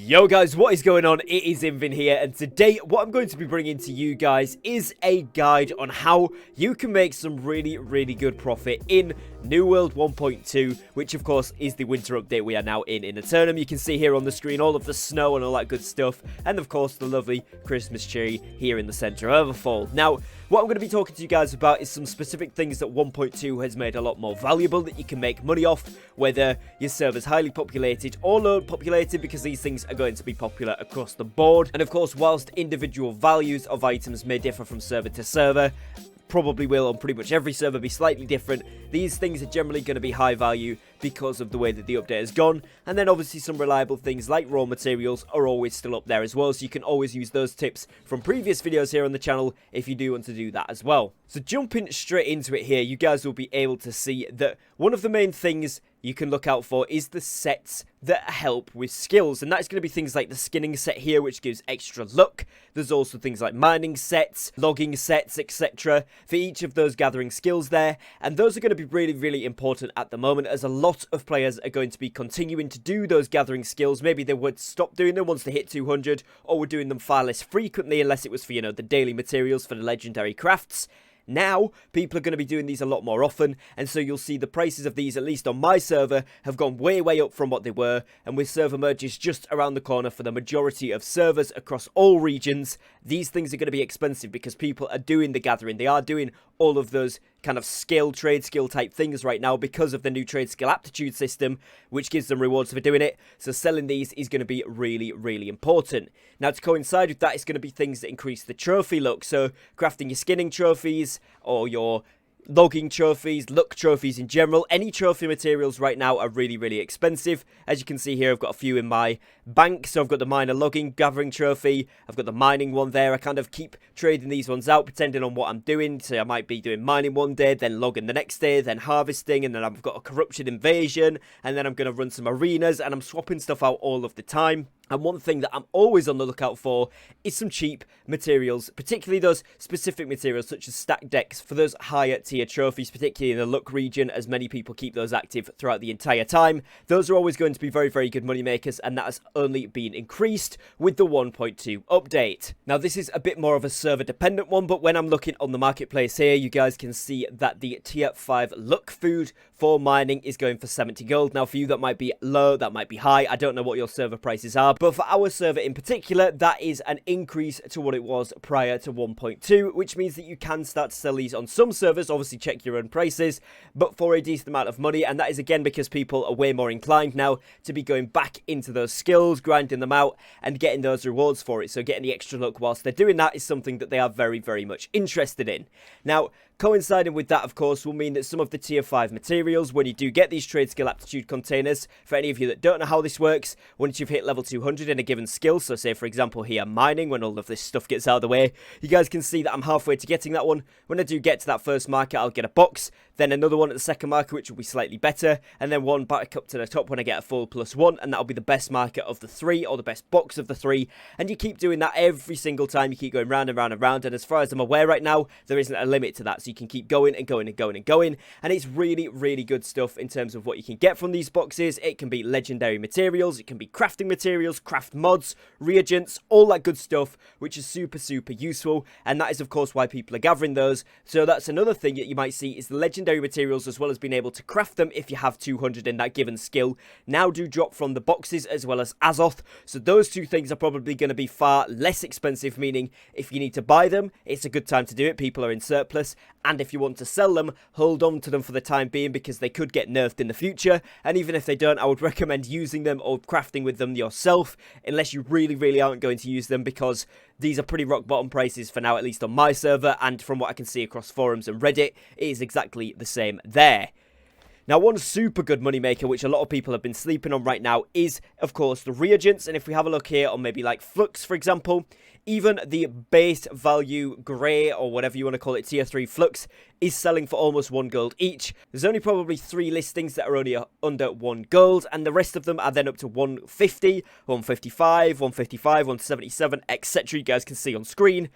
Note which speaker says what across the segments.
Speaker 1: Yo guys, what is going on? It is Invin here, and today what I'm going to be bringing to you guys is a guide on how you can make some really good profit in New World 1.2, which of course is the winter update we are now in Eternum. You can see here on the screen all of the snow and all that good stuff, and of course the lovely Christmas tree here in the center of Everfall. Now, what I'm going to be talking to you guys about is some specific things that 1.2 has made a lot more valuable that you can make money off, whether your server's highly populated or low populated, because these things are going to be popular across the board. And of course, whilst individual values of items may differ from server to server, probably will on pretty much every server be slightly different, these things are generally going to be high value because of the way that the update has gone. And then obviously some reliable things like raw materials are always still up there as well, so you can always use those tips from previous videos here on the channel if you do want to do that as well. So jumping straight into it here, you guys will be able to see that one of the main things you can look out for is the sets that help with skills, and that's going to be things like the skinning set here, which gives extra luck. There's also things like mining sets, logging sets, etc. for each of those gathering skills there, and those are going to be really important at the moment, as a lot of players are going to be continuing to do those gathering skills. Maybe they would stop doing them once they hit 200, or were doing them far less frequently unless it was for, you know, the daily materials for the legendary crafts. Now, people are going to be doing these a lot more often, and so you'll see the prices of these, at least on my server, have gone way up from what they were, and with server merges just around the corner for the majority of servers across all regions, these things are going to be expensive because people are doing the gathering. They are doing all of those kind of trade skill type things right now because of the new trade skill aptitude system, which gives them rewards for doing it. So selling these is going to be really important. Now, to coincide with that, it's going to be things that increase the trophy luck. So crafting your skinning trophies or your logging trophies, luck trophies in general. Any trophy materials right now are really expensive. As you can see here, I've got a few in my bank. So I've got the miner logging gathering trophy, I've got the mining one there. I kind of keep trading these ones out depending on what I'm doing. So I might be doing mining one day, then logging the next day, then harvesting, and then I've got a corruption invasion, and then I'm going to run some arenas, and I'm swapping stuff out all of the time. And one thing that I'm always on the lookout for is some cheap materials, particularly those specific materials such as stack decks for those higher tier trophies, particularly in the luck region, as many people keep those active throughout the entire time. Those are always going to be very good money makers, and that has only been increased with the 1.2 update. Now, this is a bit more of a server dependent one, but when I'm looking on the marketplace here, you guys can see that the tier 5 luck food for mining is going for 70 gold. Now, for you, that might be low, that might be high. I don't know what your server prices are, but for our server in particular, that is an increase to what it was prior to 1.2, which means that you can start to sell these on some servers. Obviously, check your own prices, but for a decent amount of money. And that is again because people are way more inclined now to be going back into those skills, grinding them out, and getting those rewards for it. So getting the extra luck whilst they're doing that is something that they are very much interested in. Now, coinciding with that, of course, will mean that some of the tier 5 materials, when you do get these trade skill aptitude containers, for any of you that don't know how this works, once you've hit level 200 in a given skill, so say for example here mining, when all of this stuff gets out of the way, you guys can see that I'm halfway to getting that one. When I do get to that first market, I'll get a box, then another one at the second market, which will be slightly better, and then one back up to the top when I get a full +1, and that'll be the best market of the 3, or the best box of the 3, and you keep doing that every single time. You keep going round and round, and as far as I'm aware right now, there isn't a limit to that, so you can keep going and going, and it's really good stuff in terms of what you can get from these boxes. It can be legendary materials, it can be crafting materials, craft mods, reagents, all that good stuff, which is super useful, and that is of course why people are gathering those. So that's another thing that you might see, is the legendary materials, as well as being able to craft them if you have 200 in that given skill, now do drop from the boxes as well as Azoth. So those two things are probably going to be far less expensive, meaning if you need to buy them, it's a good time to do it. People are in surplus, and if you want to sell them, hold on to them for the time being, because they could get nerfed in the future. And even if they don't, I would recommend using them or crafting with them yourself, unless you really aren't going to use them, because these are pretty rock bottom prices for now, at least on my server, and from what I can see across forums and Reddit, it is exactly the same there. Now, one super good moneymaker, which a lot of people have been sleeping on right now, is, of course, the reagents. And if we have a look here on maybe like Flux, for example, even the base value grey, or whatever you want to call it, tier 3 Flux, is selling for almost 1 gold each. There's only probably 3 listings that are only under 1 gold, and the rest of them are then up to 150, 155, 177, etc. You guys can see on screen.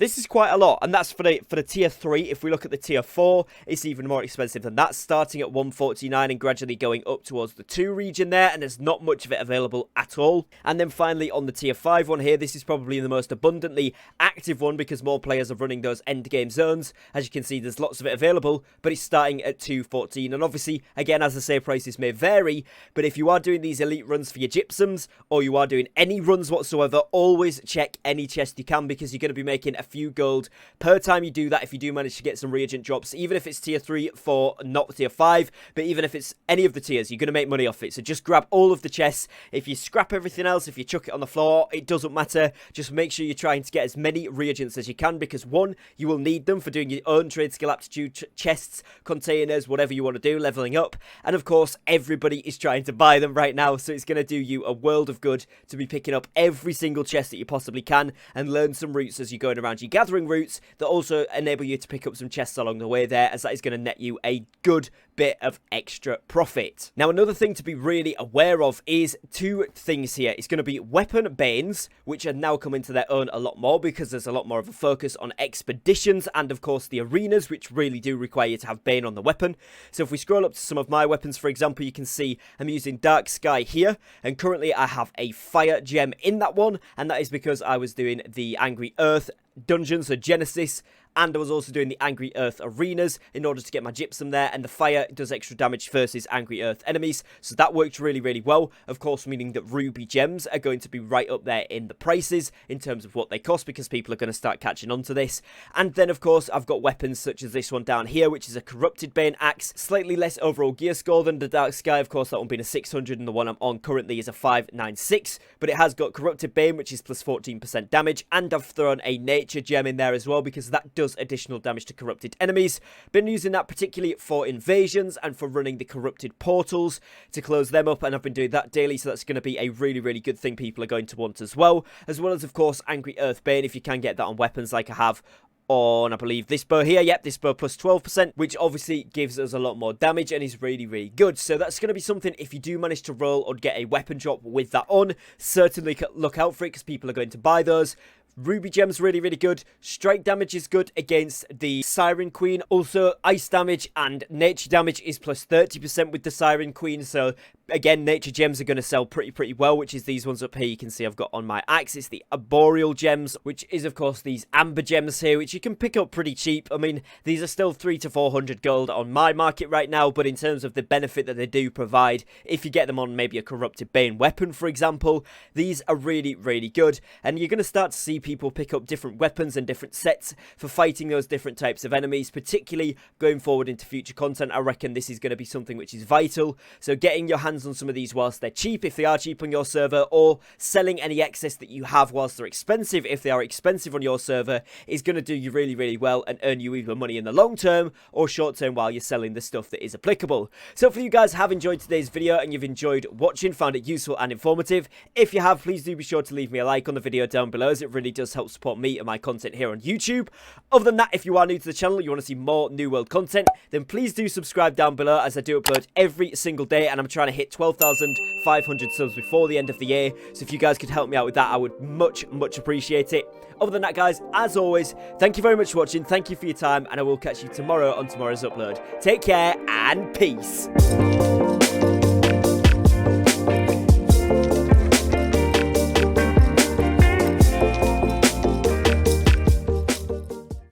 Speaker 1: This is quite a lot, and that's for the tier 3. If we look at the tier 4, it's even more expensive than that, starting at 149 and gradually going up towards the 2 region there, and there's not much of it available at all. And then finally on the tier 5 one here, this is probably the most abundantly active one because more players are running those end game zones. As you can see, there's lots of it available, but it's starting at 214. And obviously, again, as I say, prices may vary, but if you are doing these elite runs for your gypsums, or you are doing any runs whatsoever, always check any chest you can, because you're going to be making a few gold per time you do that if you do manage to get some reagent drops, even if it's tier 3, 4, not tier 5, but even if it's any of the tiers, you're going to make money off it. So just grab all of the chests. If you scrap everything else, if you chuck it on the floor, it doesn't matter. Just make sure you're trying to get as many reagents as you can, because one, you will need them for doing your own trade skill aptitude chests, containers, whatever you want to do, leveling up. And of course, everybody is trying to buy them right now, so it's going to do you a world of good to be picking up every single chest that you possibly can and learn some routes as you're going around your gathering routes that also enable you to pick up some chests along the way there, as that is going to net you a good bit of extra profit. Now, another thing to be really aware of is 2 things here. It's going to be weapon banes, which are now coming to their own a lot more because there's a lot more of a focus on expeditions and of course the arenas, which really do require you to have bane on the weapon. So if we scroll up to some of my weapons, for example, you can see I'm using Dark Sky here, and currently I have a fire gem in that one, and that is because I was doing the Angry Earth dungeons, so Genesis, and I was also doing the Angry Earth arenas in order to get my gypsum there, and the fire does extra damage versus Angry Earth enemies, so that worked really, really well, of course, meaning that ruby gems are going to be right up there in the prices in terms of what they cost, because people are going to start catching on to this. And then, of course, I've got weapons such as this one down here, which is a Corrupted Bane Axe, slightly less overall gear score than the Dark Sky, of course, that one being a 600, and the one I'm on currently is a 596, but it has got Corrupted Bane, which is plus 14% damage, and I've thrown a Nature Gem in there as well, because that does additional damage to corrupted enemies. Been using that particularly for invasions and for running the corrupted portals to close them up, and I've been doing that daily, so that's going to be a really, really good thing people are going to want as well as of course Angry Earth Bane, if you can get that on weapons like I have on, I believe, this bow here. Yep, this bow plus 12%, which obviously gives us a lot more damage and is really, really good. So that's going to be something, if you do manage to roll or get a weapon drop with that on, certainly look out for it, because people are going to buy those. Ruby Gem's really, really good. Strike damage is good against the Siren Queen. Also, ice damage and nature damage is plus 30% with the Siren Queen. So, again, nature gems are going to sell pretty well, which is these ones up here you can see I've got on my axe. It's the Arboreal Gems, which is, of course, these Amber Gems here, which you can pick up pretty cheap. I mean, these are still 300 to 400 gold on my market right now, but in terms of the benefit that they do provide, if you get them on maybe a Corrupted Bane weapon, for example, these are really, really good. And you're going to start to see people pick up different weapons and different sets for fighting those different types of enemies, particularly going forward into future content. I reckon this is going to be something which is vital. So getting your hands on some of these whilst they're cheap, if they are cheap on your server, or selling any excess that you have whilst they're expensive, if they are expensive on your server, is going to do you really, really well and earn you either money in the long term or short term while you're selling the stuff that is applicable. So hopefully you guys have enjoyed today's video and you've enjoyed watching, found it useful and informative. If you have, please do be sure to leave me a like on the video down below, as it really does help support me and my content here on YouTube. Other than that, if you are new to the channel, you want to see more New World content, then please do subscribe down below, as I do upload every single day, and I'm trying to hit 12,500 subs before the end of the year. So if you guys could help me out with that, I would much appreciate it. Other than that, guys, as always, thank you very much for watching, thank you for your time, and I will catch you tomorrow on tomorrow's upload. Take care and peace.